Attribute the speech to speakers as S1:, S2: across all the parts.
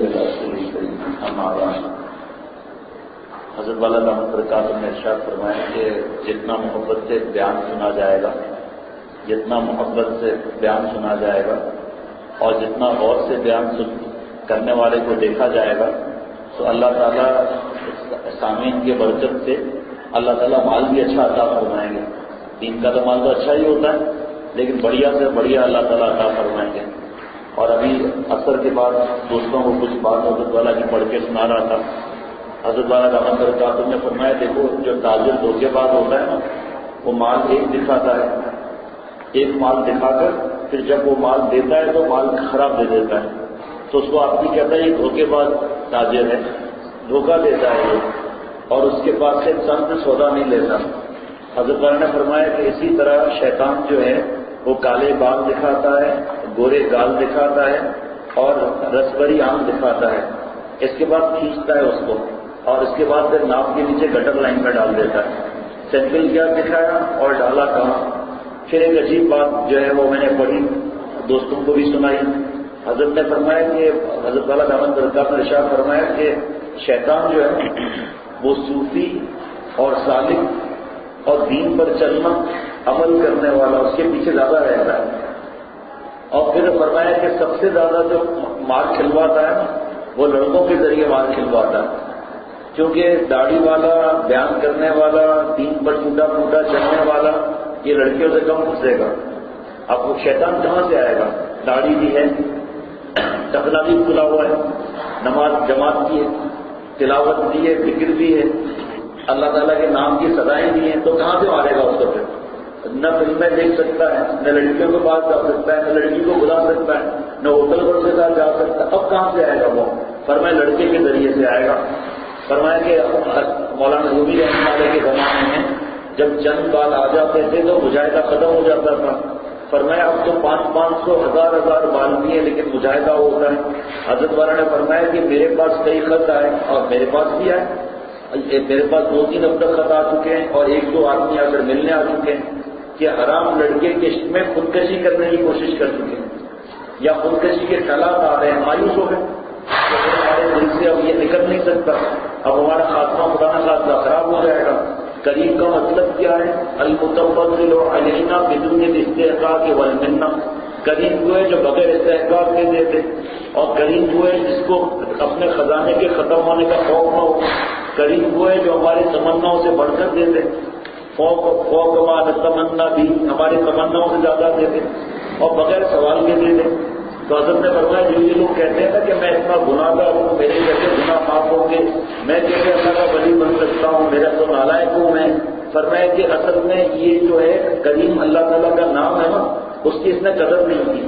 S1: على رسول کریم اما بعد۔ حضرت والا دامت برکاتہ نے ارشاد فرمایا کہ جتنا محبت سے بیان سنا جائے گا، جتنا محبت سے بیان سنا جائے گا اور جتنا غور سے بیان کرنے والے کو دیکھا جائے گا تو اللہ تعالیٰ سامعین کے برکت سے اللہ تعالیٰ مال بھی اچھا عطا فرمائیں گے۔ دین کا تو مال تو اچھا ہی ہوتا ہے، لیکن بڑھیا سے بڑھیا اللہ تعالیٰ عطا فرمائیں گے۔ اور ابھی عصر کے بعد دوستوں کو کچھ بات حضرت والا کی پڑھ کے سنا رہا تھا۔ حضرت والا دامت برکاتہ نے فرمایا دیکھو جو تاجر دھوکے باز ہوتا ہے نا، وہ مال ایک دکھاتا ہے، ایک مال دکھا کر پھر جب وہ مال دیتا ہے تو مال خراب دے دیتا ہے، تو اس کو آپ بھی کہتا ہے یہ دھوکے باز تاجر ہے، دھوکہ دیتا ہے یہ، اور اس کے پاس سے چند سودا نہیں لیتا۔ حضرت والا نے فرمایا کہ اسی طرح شیطان جو ہے وہ کالے بال دکھاتا ہے، گورے گال دکھاتا ہے اور رسبری آم دکھاتا ہے، اس کے بعد کھینچتا ہے اس کو اور اس کے بعد پھر ناپ کے نیچے گٹر لائن میں ڈال دیتا ہے۔ سیمپل کیا دکھایا اور ڈالا کہاں۔ پھر ایک عجیب بات جو ہے وہ میں نے پڑھی، دوستوں کو بھی سنائی۔ حضرت نے فرمایا کہ حضرت والا دامت برکاتہ نے ارشاد فرمایا کہ شیطان جو ہے وہ صوفی اور سالک اور دین پر چلنا عمل کرنے والا اس کے پیچھے زیادہ رہتا ہے، اور پھر فرمایا کہ سب سے زیادہ جو مار کھلواتا ہے نا وہ لڑکوں کے ذریعے مار کھلواتا ہے، کیونکہ داڑھی والا، بیان کرنے والا، دین پر ٹوٹا پھوٹا چلنے والا یہ لڑکیوں سے کم گھسے گا۔ اب وہ شیطان کہاں سے آئے گا؟ داڑھی بھی ہے، ٹکلا بھی کھلا ہوا ہے، نماز جماعت کی ہے، تلاوت بھی ہے، ذکر بھی ہے، اللہ تعالیٰ کے نام کی سزائیں بھی ہیں، تو کہاں سے مارے گا اس کو؟ پھر نہ فلمیں دیکھ سکتا ہے، نہ لڑکیوں کے پاس جا سکتا ہے، نہ لڑکی کو بلا سکتا ہے، نہ ہوٹل پر سے جا سکتا ہے، اب کہاں سے آئے گا وہ؟ فرمایا لڑکے کے ذریعے سے آئے گا۔ فرمایا کہ مولانا رومی رحمۃ اللہ کے زمانے میں جب چند بال آ جاتے تھے تو مجاہدہ ختم ہو جاتا تھا۔ فرمایا اب تو 500 1000 بال بھی ہیں لیکن مجاہدہ ہوتا ہے۔ حضرت والا نے فرمایا کہ میرے پاس کئی خط آئے اور میرے پاس بھی آئے، میرے پاس 2-3 اب تک خط آ چکے ہیں اور 1-2 آدمی آ کر ملنے آ چکے ہیں کہ حرام لڑکے کے عشق میں خودکشی کرنے کی کوشش کر چکے ہیں یا خودکشی کے خیالات آ رہے ہیں، مایوس ہو گئے کہ ہمارے دل سے اب یہ نکل نہیں سکتا، اب ہمارا خاتمہ خدا نہ خاصہ خراب ہو جائے گا۔ قریب کا مطلب کیا ہے؟ المتفضل علینا بدون الاستحقاق والمنہ، قریب ہوئے جو بغیر استحقاق کے دیتے، اور قریب ہوئے جس کو اپنے خزانے کے ختم ہونے کا خوف نہ ہو، قریب ہوئے جو ہماری تمناؤں سے بڑھ کر دیتے، فوق ما نتمنا بھی ہماری تمناؤں سے زیادہ دیتے اور بغیر سوال کے دیتے۔ تو حضرت نے فرمایا جو یہ لوگ کہتے ہیں نا کہ میں اتنا گناہ گار ہوں، میرے جیسے گناہ معاف ہوں گے، میں کیسے اللہ کا ولی بن سکتا ہوں، میرا تو نالائق ہوں میں۔ فرمایا کہ اصل میں یہ جو ہے کریم اللہ تعالیٰ کا نام ہے نا، اس کی اس نے قدر نہیں کی۔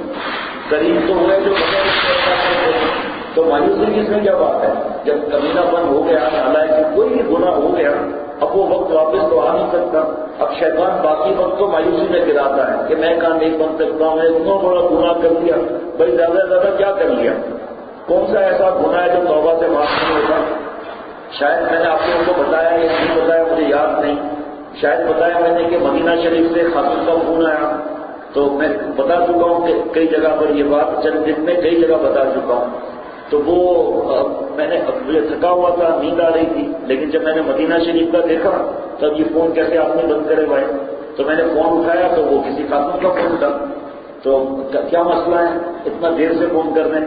S1: کریم تو ہوئے جو بغیر استحقاق کے دیتے، تو مایوسی کی اس میں کیا بات ہے؟ جب کمینہ بند ہو گیا، نالائق کوئی بھی گناہ ہو گیا، اب وہ وقت واپس تو آ نہیں سکتا۔ اب شیطان باقی وقت کو مایوسی میں گراتا ہے کہ میں کہاں نہیں بن سکتا ہوں، میں اتنا بڑا گناہ کر لیا، بھائی زیادہ سے زیادہ کیا کر لیا؟ کون سا ایسا گناہ ہے جو توبہ سے معاف نہیں ہوتا؟ شاید میں نے آپ لوگوں کو بتایا یا نہیں بتایا مجھے یاد نہیں، شاید بتایا میں نے کہ مدینہ شریف سے خاتون کا فون آیا، تو میں بتا چکا ہوں کہ کئی جگہ پر یہ بات چند دن میں کئی جگہ بتا چکا ہوں۔ تو وہ میں نے مجھے تھکا ہوا تھا، نیند آ رہی تھی، لیکن جب میں نے مدینہ شریف کا دیکھا تب یہ فون کیسے آپ نے بند کرے بھائی، تو میں نے فون اٹھایا تو وہ کسی خاتون کا فون تھا۔ تو کیا مسئلہ ہے اتنا دیر سے فون کرنے؟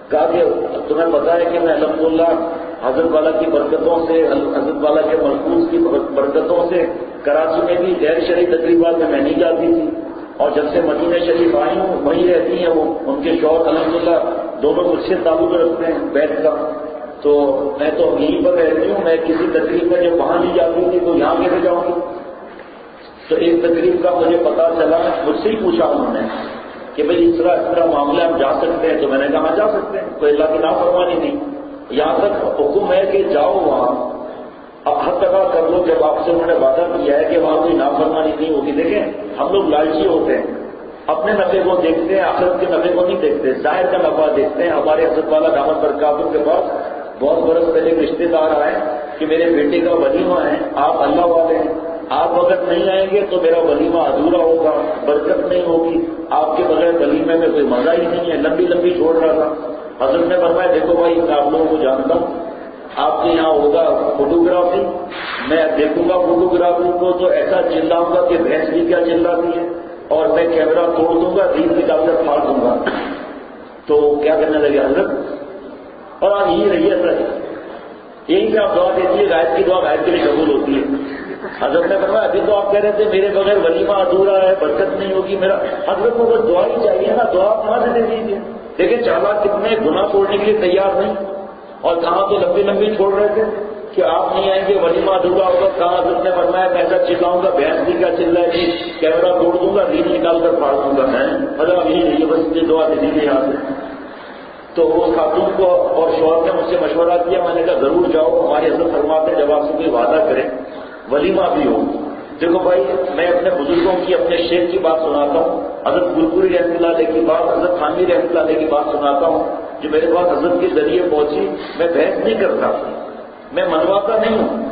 S1: کہا کہ تمہیں پتا ہے کہ میں الحمدللہ حضرت والا کی برکتوں سے، حضرت والا کے مرکوز کی برکتوں سے کراچی میں بھی غیر شرعی تقریبات میں نہیں جاتی تھی، اور جب سے مدینہ شریف آئی ہوں وہیں رہتی ہیں وہ، ان کے شوہر الحمدللہ دونوں مجھ سے تعلق رکھتے ہیں بیت کا، تو میں تو یہیں پر رہتی ہوں، میں کسی تقریب میں جب وہاں نہیں جاتی تھی تو یہاں کیسے جاؤں گی؟ تو ایک تقریب کا مجھے پتا چلا، مجھ سے ہی پوچھا انہوں نے کہ بھئی اس طرح معاملہ ہم جا سکتے ہیں؟ تو میں نے کہا ہاں جا سکتے ہیں، کوئی اللہ کی نافرمانی نہیں، یہاں تک حکم ہے کہ جاؤ وہاں، اب حد تک کر لو جب آپ سے انہوں نے وعدہ کیا ہے کہ وہاں کوئی نافرمانی نہیں ہوگی۔ دیکھیں ہم لوگ لالچی ہوتے ہیں، اپنے نفع کو دیکھتے ہیں، آخرت کے نفع کو نہیں دیکھتے، ظاہر کا نفع دیکھتے ہیں۔ ہمارے حضرت والا دامت برکاتہ کے پاس بہت برس پہلے رشتے دار آئے کہ میرے بیٹے کا ولیمہ ہے، آپ اللہ والے ہیں، آپ اگر نہیں آئیں گے تو میرا ولیمہ ادھورا ہوگا، برکت نہیں ہوگی، آپ کے بغیر ولیمے میں کوئی مزہ ہی نہیں ہے، لمبی لمبی چھوڑ رہا تھا۔ حضرت نے فرمایا دیکھو بھائی میں آپ لوگوں کو جانتا ہوں، آپ کے یہاں ہوگا فوٹوگرافی، میں دیکھوں گا فوٹوگرافی کو تو ایسا چلاؤں گا کہ بھینس بھی کیا چلاتی ہے، اور میں کیمرہ توڑ دوں گا، ریل نکال کر پھاڑ دوں گا۔ تو کیا کرنے لگے حضرت، اور آج یہی رہی ہے سر، یہی سے آپ دعا دیتی ہے، غائب کی دعا غائب کے لیے قبول ہوتی ہے۔ حضرت نے فرمایا ابھی تو آپ کہہ رہے تھے میرے بغیر ولیمہ ادھورا ہے، برکت نہیں ہوگی میرا، حضرت کو بس دعا ہی چاہیے نا، دعا کہاں سے دے دیجیے؟ لیکن چالاک کتنے گناہ چھوڑنے کے لیے تیار نہیں، اور کہاں تو لمبی لمبی چھوڑ رہے تھے کہ آپ نہیں آئیں گے ولیمہ ادھورا ہوگا، کہاں حضرت نے فرمایا پیسہ چلاؤں گا، بھینس بھی کیا چل رہا ہے، کیمرہ توڑ دوں گا، ریل نکال کر پھاڑ دوں گا، میں حضرت یہی نہیں ہے، بس یہ دعا دے دیجیے یہاں سے۔ تو اس خاتون کو اور شوہر نے مجھ سے مشورہ کیا، میں نے کہا ضرور جاؤ، ہمارے حضرت فرماتے ہیں جب آپ سے کوئی وعدہ کریں ولیمہ بھی ہو۔ دیکھو بھائی میں اپنے بزرگوں کی، اپنے شیخ کی بات سناتا ہوں، حضرت گلپوری رحمۃ اللہ علیہ کی بات، حضرت خانوی رحمۃ اللہ علیہ کی بات سناتا ہوں جو میرے پاس حضرت کے ذریعے پہنچی۔ میں بحث نہیں کرتا، میں منواتا نہیں ہوں،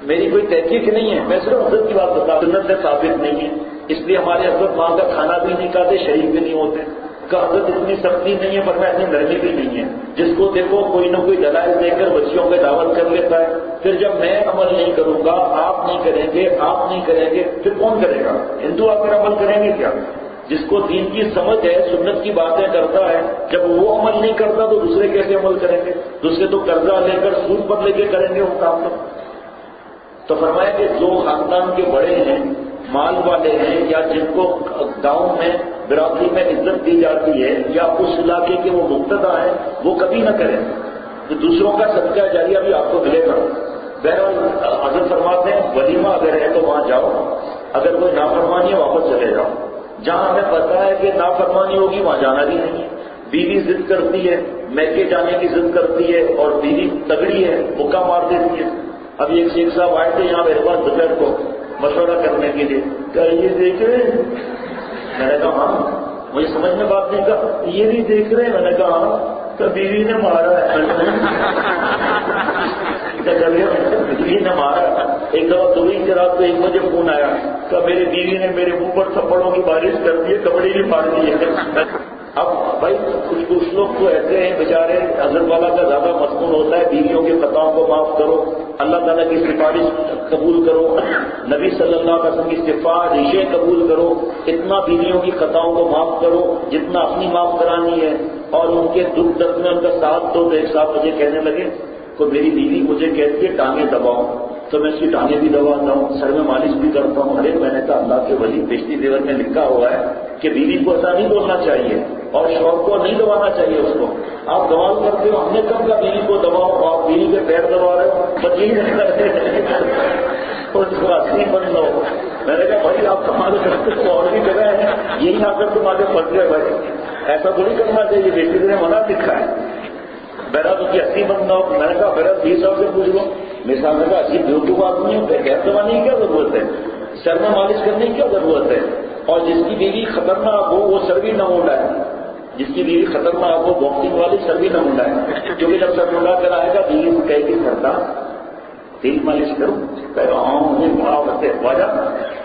S1: میری کوئی تحقیق نہیں ہے، میں صرف حضرت کی بات بتا، سنت سے ثابت نہیں ہے، اس لیے ہمارے حضرت وہاں کا کھانا بھی نہیں کھاتے، شریک بھی نہیں ہوتے۔ کہ حضرت اتنی سختی نہیں ہے پر میں اتنی نرمی بھی نہیں ہے، جس کو دیکھو کوئی نہ کوئی دلائل دے کر بچیوں پہ دعوت کر لیتا ہے، پھر جب میں عمل نہیں کروں گا، آپ نہیں کریں گے، آپ نہیں کریں گے، پھر کون کرے گا؟ ہندو آ کر عمل کریں گے کیا؟ جس کو دین کی سمجھ ہے، سنت کی باتیں کرتا ہے، جب وہ عمل نہیں کرتا تو دوسرے کیسے عمل کریں گے؟ دوسرے تو قرضہ لے کر سود پر لے کے کریں گے وہ کام۔ تو فرمایا کہ جو خاندان کے بڑے ہیں، مال والے ہیں، یا جن کو گاؤں میں برادری میں عزت دی جاتی ہے، یا اس علاقے کے وہ مقتدی ہیں، وہ کبھی نہ کریں، تو دوسروں کا صدقہ جاریہ بھی آپ کو ملے گا۔ بہرحال حضرت فرماتے ہیں ولیمہ اگر ہے تو وہاں جاؤ، اگر کوئی نافرمانی ہے واپس چلے جاؤ۔ جہاں ہمیں پتا ہے کہ نافرمانی ہوگی وہاں جانا بھی نہیں ہے۔ بیوی ضد کرتی ہے، میکے جانے کی ضد کرتی ہے، اور بیوی تگڑی ہے، مکہ مار دیتی ہے۔ ابھی ایک شیخ صاحب آئے تھے یہاں میرے پاس دوپہر کو مشورہ کرنے کے لیے، کیا یہ دیکھ رہے ہیں؟ میں نے کہا ہاں، مجھے سمجھ میں بات نہیں، کہا یہ نہیں دیکھ رہے ہیں؟ میں نے کہا ہاں، تو بیوی نے مارا ہے۔ بیوی نے مارا۔ ایک دفعہ دوری کی رات کو 1 بجے فون آیا کہ میری بیوی نے میرے منہ پر تھپڑوں کی بارش کر دی ہے، کپڑے بھی پھاڑ دیے۔ اب بھائی کچھ لوگ تو ایسے ہیں بیچارے، حضرت والا کا زیادہ مضمون ہوتا ہے بیویوں کے خطاؤں کو معاف کرو، اللہ تعالیٰ کی سفارش قبول کرو، نبی صلی اللہ علیہ وسلم کی سفارشیں قبول کرو، اتنا بیویوں کی خطاؤں کو معاف کرو جتنا اپنی معاف کرانی ہے، اور ان کے دکھ درد میں ان کا ساتھ دو۔ تو ایک صاحب مجھے کہنے لگے کہ میری بیوی مجھے کہتی ہے ٹانگیں دباؤ، تو میں اس کی ٹانگیں بھی دباتا ہوں، سر میں مالش بھی کرتا ہوں۔ ارے میں نے کہا اللہ کے ولی بیشتی دیور میں لکھا ہوا ہے کہ بیوی کو ایسا نہیں بولنا چاہیے اور شوہر کو نہیں دبانا چاہیے اس کو۔ آپ گوال کرتے ہو، ہم نے کب کہا بیوی کو دباؤ، آپ بیوی کے پیر دبا رہے ہو، بس یہی نہیں کرتے اور اس کو اصلی بن لو۔ میں نے کہا بھائی آپ کمال کرتے ہو، اور بھی جگہ ہے، یہی آ کر تم آگے پھنس گئے بھائی، ایسا تھوڑی کرنا چاہیے، بیٹی نے منع لکھا ہے۔ بہرحال اس کی 80 بننا ہو، میں نے کہا بہرحال 20 صاحب سے پوچھ لو۔ میرے صاحب نے کہا اچھی بیوٹیف آدمی ہو، غیر دبانے کی کیا ضرورت ہے، سر میں مالش کرنے کی کیا ضرورت ہے؟ اور جس کی بیوی خطرناک ہو وہ سر بھی نہ اڑائے، جس کی بیوی خطرناک ہو باکسنگ والی سر بھی نہ اڑائے، کیونکہ جب سر اڑا کر آئے گا بیوی کو کہے گی کرتا تیل مالش کروں، کہے گا ہاں مجھے بڑا ہوتے باجا،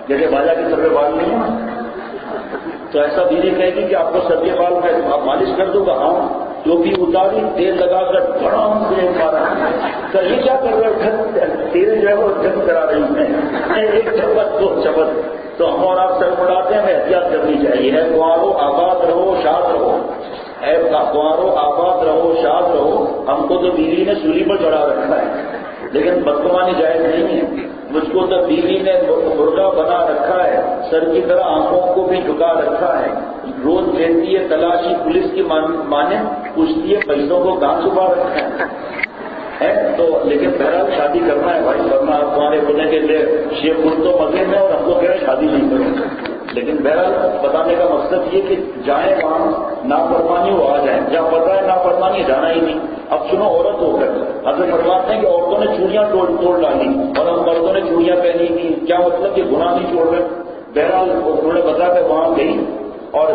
S1: جیسے باجا کے سر پہ بال نہیں ہے تو ایسا بیوی کہے گی کہ آپ کو سر کے بال میں آپ مالش کر دوں گا، ہاں جو بھی اتاری تیل لگا کر بڑا سے مارا، تو یہ کیا کر رہے ہو؟ تیل جو ہے وہ جم کرا رہی ہے، ایک چپت دو چپت۔ تو ہم اور آپ سر اڑاتے ہیں، ہمیں احتیاط کرنی چاہیے۔ ہے کنوارو آباد رہو شاد رہو، ہے کنوارو آباد رہو شاد رہو، ہم کو تو بیوی نے سولی پر چڑھا رکھا ہے، لیکن بدگمانی جائز نہیں ہے۔ مجھ کو تو بیوی نے مرغا بنا رکھا ہے، سر کی طرح آنکھوں کو بھی جھکا رکھا ہے، روز کہتی ہے تلاشی پولیس کی مانے، پوچھتی ہے پیسوں کو کہاں چھپا رکھا ہے تو لیکن بہرحال شادی کرنا ہے بھائی، ورنہ آپ تمہارے ہونے کے لیے شیخ خود تو مزے میں اور ہم کو کہہ رہے شادی نہیں کریں۔ لیکن بہرحال بتانے کا مقصد یہ کہ جائیں وہاں نافرمانی ہو آ جائیں، جہاں پتہ ہے نافرمانی جانا ہی نہیں۔ اب سنو عورت ہو کر حضرت فرماتے ہیں کہ عورتوں نے چوڑیاں توڑ ڈالی اور ہم مردوں نے چوڑیاں پہنی کی، کیا مطلب کہ گناہ نہیں چھوڑ رہے؟ بہرحال انہوں نے بتا کہ وہاں گئی اور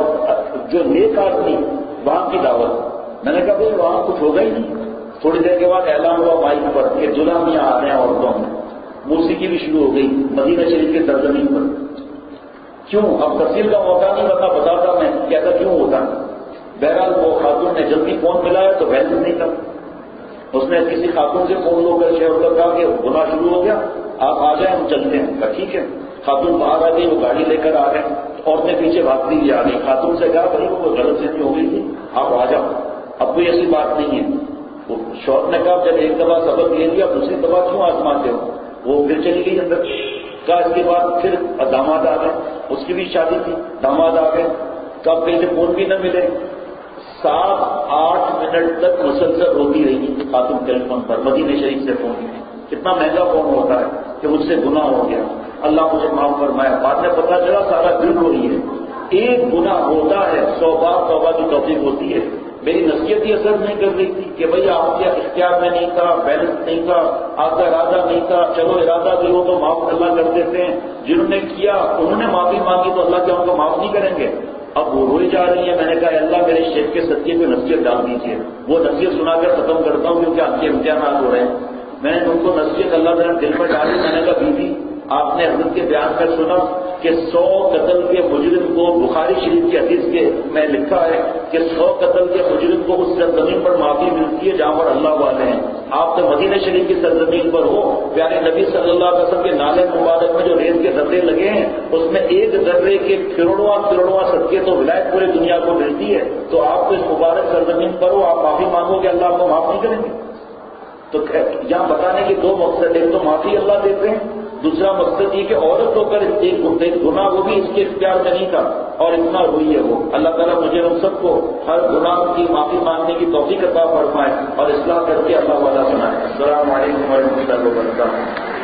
S1: جو نیک آدمی وہاں کی دعوت، میں نے کہا بھائی وہاں کچھ ہوگا ہی نہیں۔ تھوڑی دیر کے بعد اعلان ہوا مائک پر کہ دلہن یہاں آ رہے ہیں عورتوں میں، موسیقی بھی شروع ہو گئی مدینہ شریف کے سرزمین پر۔ کیوں؟ اب تفصیل کا موقع نہیں بتاتا میں کہ ایسا کیوں ہوتا۔ بہرحال وہ خاتون نے جلدی فون ملایا تو بیلنس نہیں تھا، اس نے کسی خاتون سے فون لو کر شیئر کر کہا کہ گناہ شروع ہو گیا، آپ آ جائیں ہم چلتے ہیں. کہا ٹھیک ہے. خاتون باہر آ گئی، وہ گاڑی لے کر آ گئے، عورتیں پیچھے بھاگتی ہوئی آ گئی. خاتون سے کہا بھائی وہ غلط فہمی ہو گئی تھی، آپ آ جاؤ، اب کوئی ایسی بات نہیں ہے. وہ شوہر نے کہا جب ایک دفعہ سبق لے لیا دوسری دفعہ کیوں آزماتے ہو؟ وہ پھر چلی گئی اندر. کہا اس کے بعد پھر داماد آ گئے، اس کی بھی شادی تھی، داماد آ گئے. کب کہیں سے فون بھی نہ ملے. 7-8 منٹ تک مسلسل روتی رہی خاتون ٹیلی فون پر، مدینہ شریف سے فون. کتنا مہنگا فون ہوتا ہے کہ مجھ سے گناہ ہو گیا، اللہ مجھے معاف فرمایا. بعد میں پتا چلا سارا دل رو رہی ہے. ایک گناہ ہوتا ہے 100 بار توبہ کی توفیق ہوتی ہے. میری نصیحت ہی اثر نہیں کر رہی تھی کہ بھئی آپ کے اختیار میں نہیں تھا، بیلنس نہیں تھا، آپ کا ارادہ نہیں تھا، چلو ارادہ بھی ہو تو معاف اللہ کر دیتے ہیں. جنہوں نے کیا انہوں نے معافی مانگی تو اللہ کیا ان کو معاف نہیں کریں گے؟ اب وہ روئی جا رہی ہے. میں نے کہا اللہ میرے شیخ کے صدقے پہ نصیحت ڈال دیجیے. وہ نصیحت سنا کر ختم کرتا ہوں کیونکہ آپ کے امتحانات ہو رہے ہیں. میں نے ان کو نصیحت اللہ تعالیٰ دل میں ڈالی. میں نے کہا بیوی آپ نے حضرت کے بیان کر سنا کہ 100 قتل کے مجرم کو بخاری شریف کی حدیث کے میں لکھا ہے کہ 100 قتل کے مجرم کو اس سرزمین پر معافی ملتی ہے جہاں پر اللہ والے ہیں. آپ تو مدینہ شریف کی سرزمین پر ہو، پیارے نبی صلی اللہ علیہ وسلم کے نالے مبارک میں جو ریت کے ذرے لگے ہیں اس میں ایک ذرے کے کروڑواں صدقے تو ولایت پورے دنیا کو ملتی ہے. تو آپ تو اس مبارک سرزمین پر ہو، آپ معافی مانگو گے اللہ آپ کو معاف نہیں کریں گے؟ تو یہاں بتانے کے دو مقصد، ایک تو معافی اللہ دیتے ہیں، دوسرا مقصد یہ کہ عورت ہو کر ایک گناہ وہ بھی اس کے اختیار میں نہیں تھا اور اتنا روئی ہے وہ. اللہ تعالیٰ مجھے ہم سب کو ہر گناہ کی معافی مانگنے کی توفیق عطا فرمائے اور اصلاح کر کے اللہ والا بنائے. السلام علیکم ورحمۃ اللہ وبرکاتہ.